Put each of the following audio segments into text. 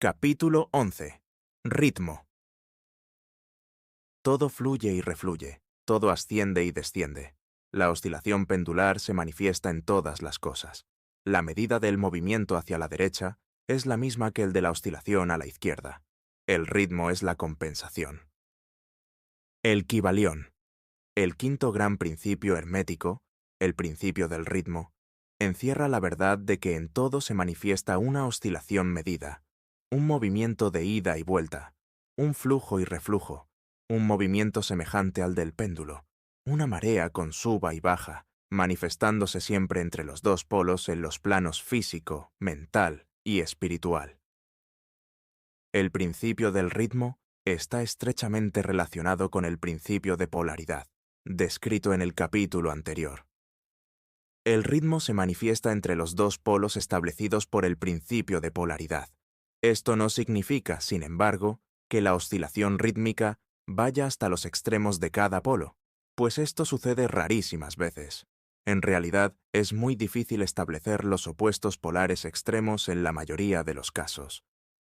Capítulo 11. Ritmo. Todo fluye y refluye, todo asciende y desciende. La oscilación pendular se manifiesta en todas las cosas. La medida del movimiento hacia la derecha es la misma que el de la oscilación a la izquierda. El ritmo es la compensación. El Kybalión, el quinto gran principio hermético, el principio del ritmo, encierra la verdad de que en todo se manifiesta una oscilación medida, un movimiento de ida y vuelta, un flujo y reflujo, un movimiento semejante al del péndulo, una marea con suba y baja, manifestándose siempre entre los dos polos en los planos físico, mental y espiritual. El principio del ritmo está estrechamente relacionado con el principio de polaridad, descrito en el capítulo anterior. El ritmo se manifiesta entre los dos polos establecidos por el principio de polaridad. Esto no significa, sin embargo, que la oscilación rítmica vaya hasta los extremos de cada polo, pues esto sucede rarísimas veces. En realidad, es muy difícil establecer los opuestos polares extremos en la mayoría de los casos.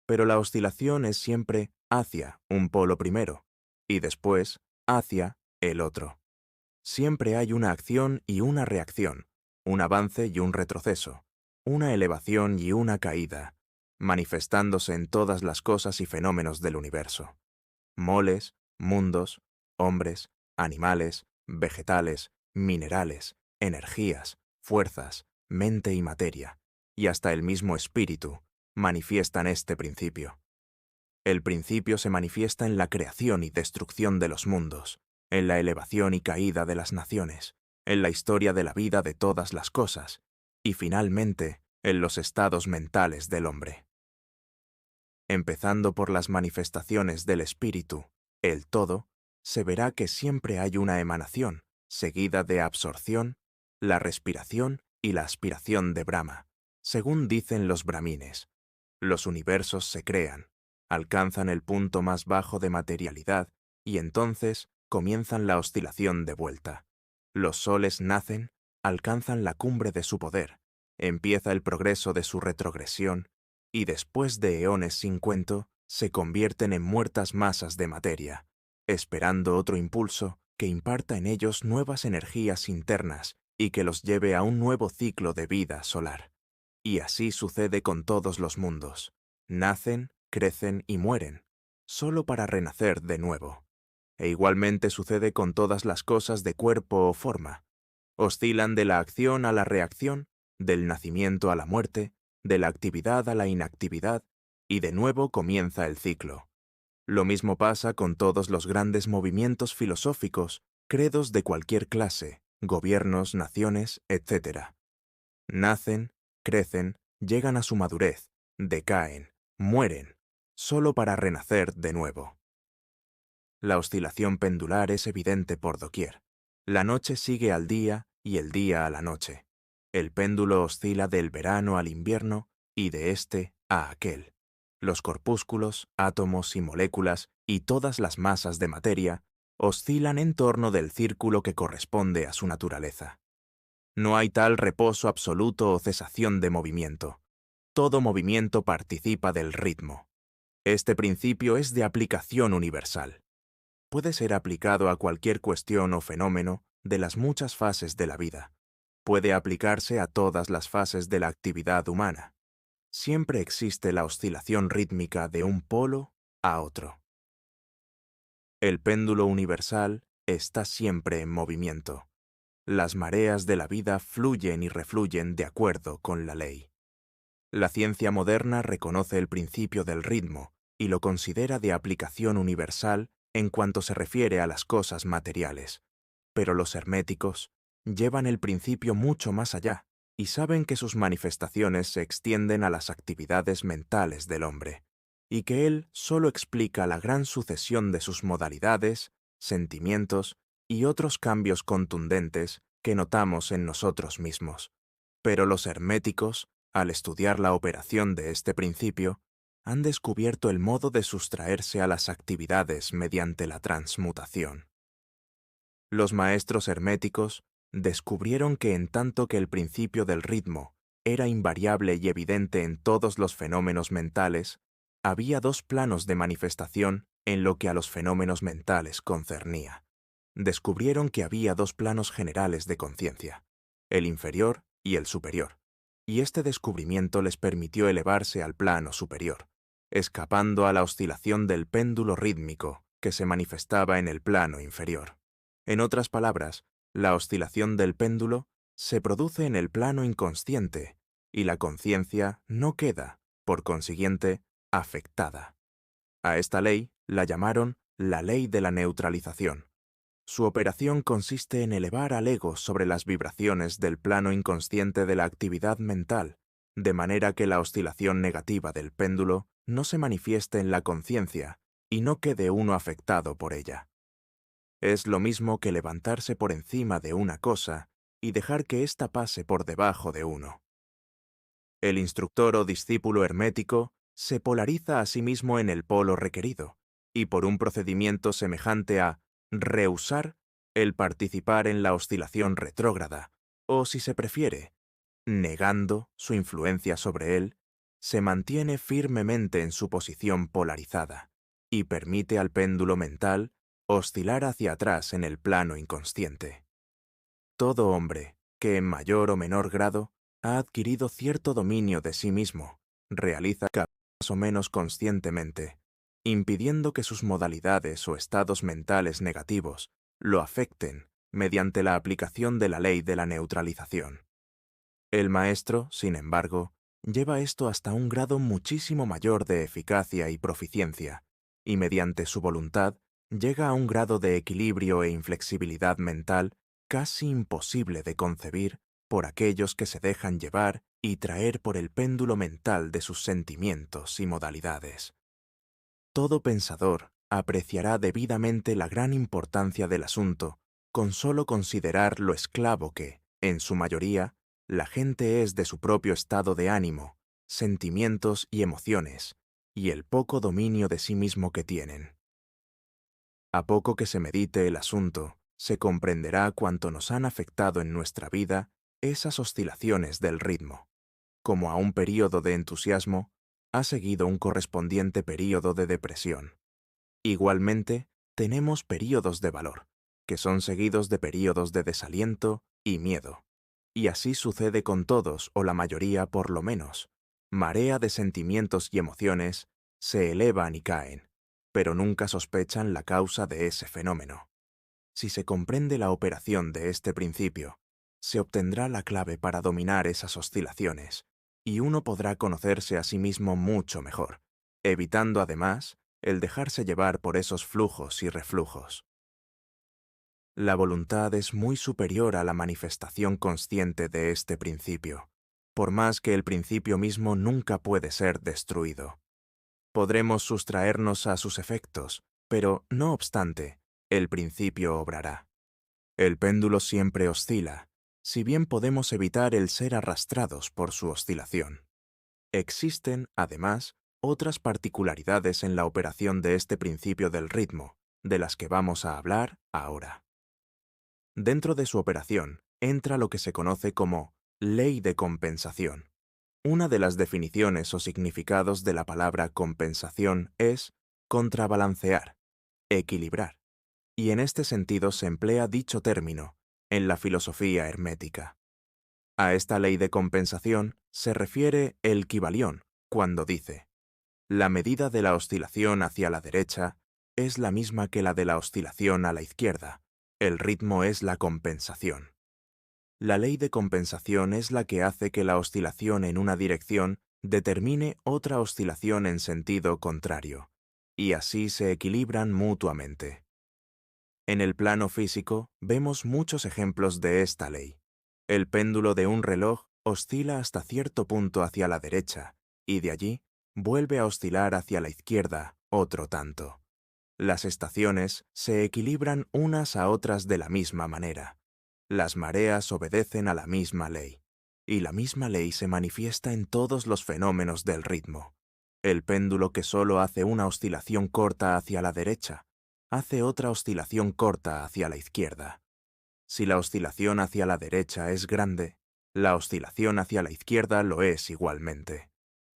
Pero la oscilación es siempre hacia un polo primero, y después hacia el otro. Siempre hay una acción y una reacción, un avance y un retroceso, una elevación y una caída, manifestándose en todas las cosas y fenómenos del universo. Moles, mundos, hombres, animales, vegetales, minerales, energías, fuerzas, mente y materia, y hasta el mismo espíritu, manifiestan este principio. El principio se manifiesta en la creación y destrucción de los mundos, en la elevación y caída de las naciones, en la historia de la vida de todas las cosas, y finalmente en los estados mentales del hombre. Empezando por las manifestaciones del espíritu, el todo, se verá que siempre hay una emanación, seguida de absorción, la respiración y la aspiración de Brahma, según dicen los brahmines. Los universos se crean, alcanzan el punto más bajo de materialidad y entonces comienzan la oscilación de vuelta. Los soles nacen, alcanzan la cumbre de su poder, empieza el progreso de su retrogresión y después de eones sin cuento se convierten en muertas masas de materia, esperando otro impulso que imparta en ellos nuevas energías internas y que los lleve a un nuevo ciclo de vida solar. Y así sucede con todos los mundos. Nacen, crecen y mueren, solo para renacer de nuevo. E igualmente sucede con todas las cosas de cuerpo o forma. Oscilan de la acción a la reacción, del nacimiento a la muerte, de la actividad a la inactividad, y de nuevo comienza el ciclo. Lo mismo pasa con todos los grandes movimientos filosóficos, credos de cualquier clase, gobiernos, naciones, etc. Nacen, crecen, llegan a su madurez, decaen, mueren, solo para renacer de nuevo. La oscilación pendular es evidente por doquier. La noche sigue al día y el día a la noche. El péndulo oscila del verano al invierno y de este a aquel. Los corpúsculos, átomos y moléculas y todas las masas de materia oscilan en torno del círculo que corresponde a su naturaleza. No hay tal reposo absoluto o cesación de movimiento. Todo movimiento participa del ritmo. Este principio es de aplicación universal. Puede ser aplicado a cualquier cuestión o fenómeno de las muchas fases de la vida. Puede aplicarse a todas las fases de la actividad humana. Siempre existe la oscilación rítmica de un polo a otro. El péndulo universal está siempre en movimiento. Las mareas de la vida fluyen y refluyen de acuerdo con la ley. La ciencia moderna reconoce el principio del ritmo y lo considera de aplicación universal en cuanto se refiere a las cosas materiales. Pero los herméticos llevan el principio mucho más allá y saben que sus manifestaciones se extienden a las actividades mentales del hombre, y que él solo explica la gran sucesión de sus modalidades, sentimientos y otros cambios contundentes que notamos en nosotros mismos. Pero los herméticos, al estudiar la operación de este principio, han descubierto el modo de sustraerse a las actividades mediante la transmutación. Los maestros herméticos descubrieron que en tanto que el principio del ritmo era invariable y evidente en todos los fenómenos mentales, había dos planos de manifestación en lo que a los fenómenos mentales concernía. Descubrieron que había dos planos generales de conciencia, el inferior y el superior, y este descubrimiento les permitió elevarse al plano superior, escapando a la oscilación del péndulo rítmico que se manifestaba en el plano inferior. En otras palabras, la oscilación del péndulo se produce en el plano inconsciente y la conciencia no queda, por consiguiente, afectada. A esta ley la llamaron la ley de la neutralización. Su operación consiste en elevar al ego sobre las vibraciones del plano inconsciente de la actividad mental, de manera que la oscilación negativa del péndulo no se manifieste en la conciencia y no quede uno afectado por ella. Es lo mismo que levantarse por encima de una cosa y dejar que ésta pase por debajo de uno. El instructor o discípulo hermético se polariza a sí mismo en el polo requerido, y por un procedimiento semejante a rehusar el participar en la oscilación retrógrada, o si se prefiere, negando su influencia sobre él, se mantiene firmemente en su posición polarizada y permite al péndulo mental oscilar hacia atrás en el plano inconsciente. Todo hombre que en mayor o menor grado ha adquirido cierto dominio de sí mismo realiza más o menos conscientemente, impidiendo que sus modalidades o estados mentales negativos lo afecten mediante la aplicación de la ley de la neutralización. El maestro, sin embargo, lleva esto hasta un grado muchísimo mayor de eficacia y proficiencia, y mediante su voluntad llega a un grado de equilibrio e inflexibilidad mental casi imposible de concebir por aquellos que se dejan llevar y traer por el péndulo mental de sus sentimientos y modalidades. Todo pensador apreciará debidamente la gran importancia del asunto con solo considerar lo esclavo que, en su mayoría, la gente es de su propio estado de ánimo, sentimientos y emociones, y el poco dominio de sí mismo que tienen. A poco que se medite el asunto, se comprenderá cuánto nos han afectado en nuestra vida esas oscilaciones del ritmo. Como a un período de entusiasmo, ha seguido un correspondiente período de depresión. Igualmente, tenemos períodos de valor, que son seguidos de períodos de desaliento y miedo. Y así sucede con todos, o la mayoría por lo menos. Marea de sentimientos y emociones se elevan y caen, pero nunca sospechan la causa de ese fenómeno. Si se comprende la operación de este principio, se obtendrá la clave para dominar esas oscilaciones, y uno podrá conocerse a sí mismo mucho mejor, evitando además el dejarse llevar por esos flujos y reflujos. La voluntad es muy superior a la manifestación consciente de este principio, por más que el principio mismo nunca puede ser destruido. Podremos sustraernos a sus efectos, pero, no obstante, el principio obrará. El péndulo siempre oscila, si bien podemos evitar el ser arrastrados por su oscilación. Existen, además, otras particularidades en la operación de este principio del ritmo, de las que vamos a hablar ahora. Dentro de su operación entra lo que se conoce como ley de compensación. Una de las definiciones o significados de la palabra compensación es contrabalancear, equilibrar, y en este sentido se emplea dicho término en la filosofía hermética. A esta ley de compensación se refiere el Kybalión cuando dice: la medida de la oscilación hacia la derecha es la misma que la de la oscilación a la izquierda. El ritmo es la compensación. La ley de compensación es la que hace que la oscilación en una dirección determine otra oscilación en sentido contrario, y así se equilibran mutuamente. En el plano físico vemos muchos ejemplos de esta ley. El péndulo de un reloj oscila hasta cierto punto hacia la derecha, y de allí vuelve a oscilar hacia la izquierda otro tanto. Las estaciones se equilibran unas a otras de la misma manera. Las mareas obedecen a la misma ley, y la misma ley se manifiesta en todos los fenómenos del ritmo. El péndulo que solo hace una oscilación corta hacia la derecha, hace otra oscilación corta hacia la izquierda. Si la oscilación hacia la derecha es grande, la oscilación hacia la izquierda lo es igualmente.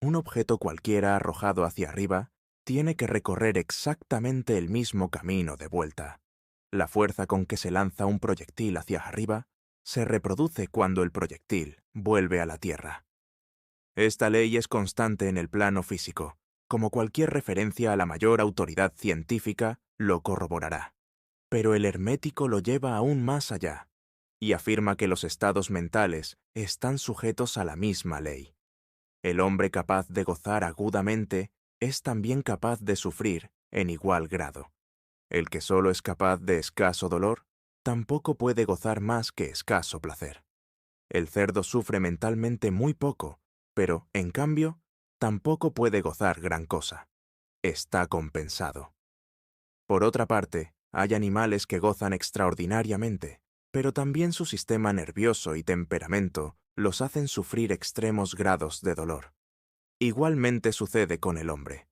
Un objeto cualquiera arrojado hacia arriba tiene que recorrer exactamente el mismo camino de vuelta. La fuerza con que se lanza un proyectil hacia arriba se reproduce cuando el proyectil vuelve a la Tierra. Esta ley es constante en el plano físico, como cualquier referencia a la mayor autoridad científica lo corroborará. Pero el hermético lo lleva aún más allá, y afirma que los estados mentales están sujetos a la misma ley. El hombre capaz de gozar agudamente es también capaz de sufrir en igual grado. El que solo es capaz de escaso dolor, tampoco puede gozar más que escaso placer. El cerdo sufre mentalmente muy poco, pero, en cambio, tampoco puede gozar gran cosa. Está compensado. Por otra parte, hay animales que gozan extraordinariamente, pero también su sistema nervioso y temperamento los hacen sufrir extremos grados de dolor. Igualmente sucede con el hombre.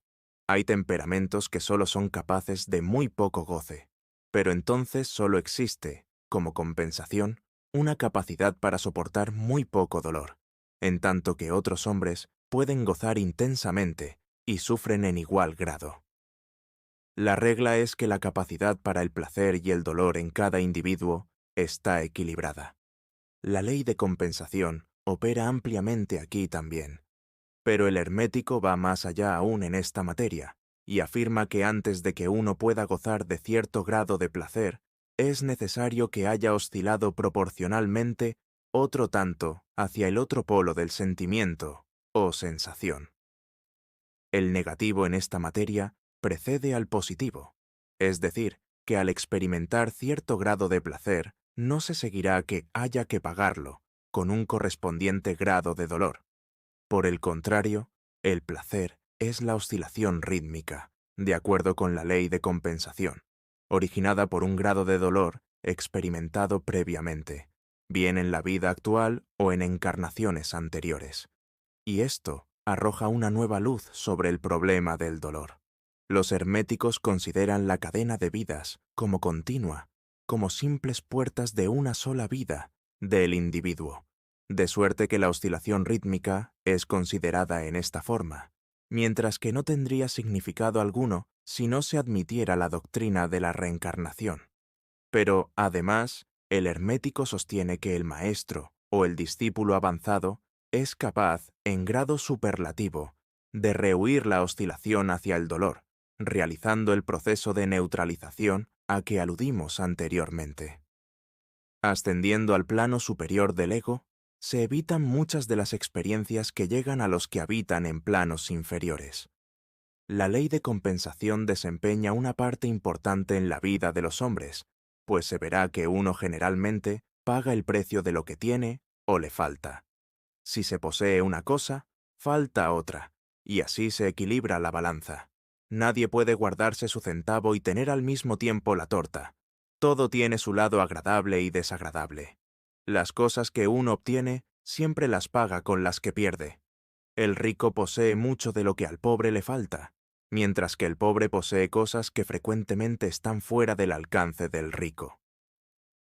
Hay temperamentos que solo son capaces de muy poco goce, pero entonces solo existe, como compensación, una capacidad para soportar muy poco dolor, en tanto que otros hombres pueden gozar intensamente y sufren en igual grado. La regla es que la capacidad para el placer y el dolor en cada individuo está equilibrada. La ley de compensación opera ampliamente aquí también. Pero el hermético va más allá aún en esta materia, y afirma que antes de que uno pueda gozar de cierto grado de placer, es necesario que haya oscilado proporcionalmente otro tanto hacia el otro polo del sentimiento o sensación. El negativo en esta materia precede al positivo, es decir, que al experimentar cierto grado de placer, no se seguirá que haya que pagarlo con un correspondiente grado de dolor. Por el contrario, el placer es la oscilación rítmica, de acuerdo con la ley de compensación, originada por un grado de dolor experimentado previamente, bien en la vida actual o en encarnaciones anteriores. Y esto arroja una nueva luz sobre el problema del dolor. Los herméticos consideran la cadena de vidas como continua, como simples puertas de una sola vida del individuo, de suerte que la oscilación rítmica es considerada en esta forma, mientras que no tendría significado alguno si no se admitiera la doctrina de la reencarnación. Pero, además, el hermético sostiene que el maestro o el discípulo avanzado es capaz, en grado superlativo, de rehuir la oscilación hacia el dolor, realizando el proceso de neutralización a que aludimos anteriormente. Ascendiendo al plano superior del ego, se evitan muchas de las experiencias que llegan a los que habitan en planos inferiores. La ley de compensación desempeña una parte importante en la vida de los hombres, pues se verá que uno generalmente paga el precio de lo que tiene o le falta. Si se posee una cosa, falta otra, y así se equilibra la balanza. Nadie puede guardarse su centavo y tener al mismo tiempo la torta. Todo tiene su lado agradable y desagradable. Las cosas que uno obtiene siempre las paga con las que pierde. El rico posee mucho de lo que al pobre le falta, mientras que el pobre posee cosas que frecuentemente están fuera del alcance del rico.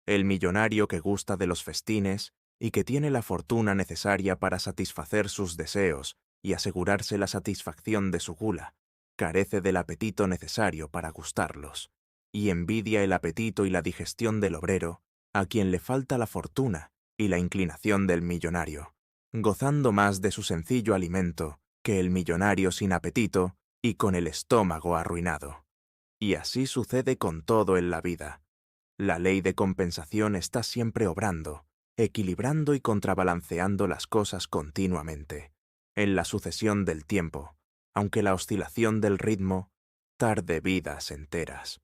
El millonario que gusta de los festines y que tiene la fortuna necesaria para satisfacer sus deseos y asegurarse la satisfacción de su gula, carece del apetito necesario para gustarlos, y envidia el apetito y la digestión del obrero, a quien le falta la fortuna y la inclinación del millonario, gozando más de su sencillo alimento que el millonario sin apetito y con el estómago arruinado. Y así sucede con todo en la vida. La ley de compensación está siempre obrando, equilibrando y contrabalanceando las cosas continuamente, en la sucesión del tiempo, aunque la oscilación del ritmo tarde vidas enteras.